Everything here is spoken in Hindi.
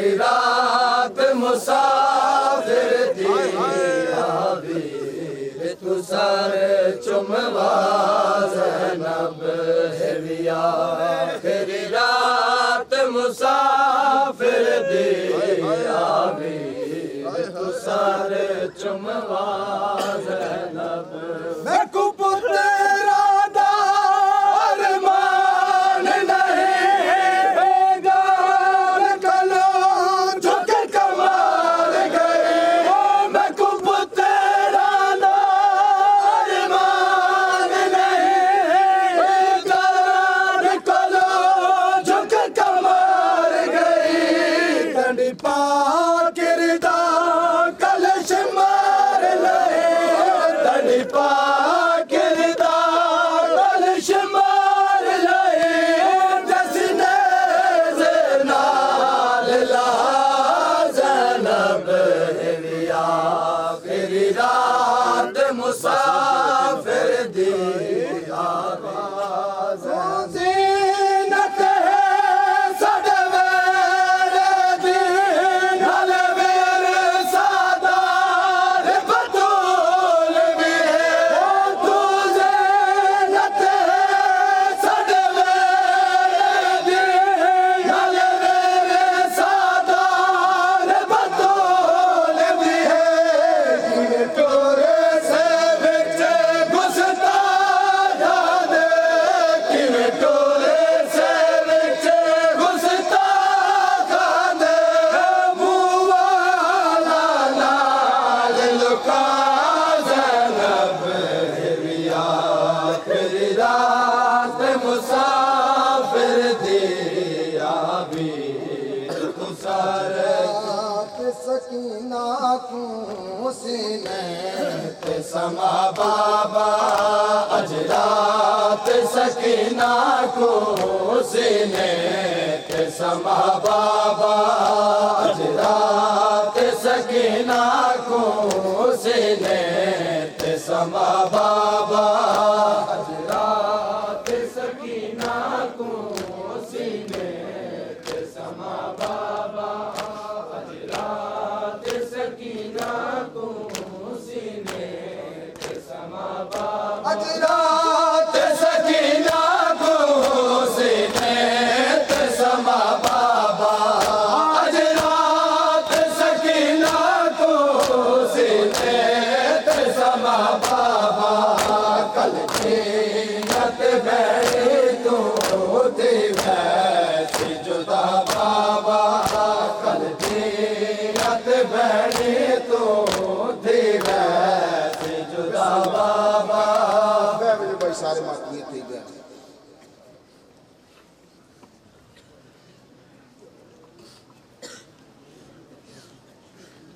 आखिरी रात मुसाफिर दी तू सर चुमवा ज़ैनब है भी आखिरी रात मुसाफिर दी तू सर चुमवा ज़ैनब मैं को पुत्रा दा अरमान नहीं बेगान कलो झुक कमाल गए मैं को पुत्रा दा अरमान नहीं बेगान कलो झुक कमाल गई तंडी पाकिरदा कलश मार ले तंडी पाकिरदा कलश मार ले जसने ज़नाल ला ज़ैनब है आखिरी रात मुसाफिर दी आवाज़ ज़ीनत है सदवेर दिन हलवेर सादार बतूल भी है तू ज़ीनत है सदवेर दिन हलवेर सादार बतूल भी है ये टोरे से बिच घुसता याद कि टोरे से बिच घुसता खाद मुवाला नाल लुका ज़ैनब है भी आखिरी रात मुसाफिर दी तू सर सकीना को सीने ते समा बाबा अजरात सकीना को सीने ते समा बाबा अजरात सकीना को सीने ते समा बाबा अजरात सकीना को सीने ते समा बाबा अजरात सकीना को सीने ते समा बाबा अजरात सकीना को सीने ते समा बाबा अजरात सकीना को सीने ते समा बाबा कल जीनत बैठे तो थे वैसे जुदा बाबा कल जीनत बैठे तो थे वैसे जुदा बाबा भाई सारे मातिए थे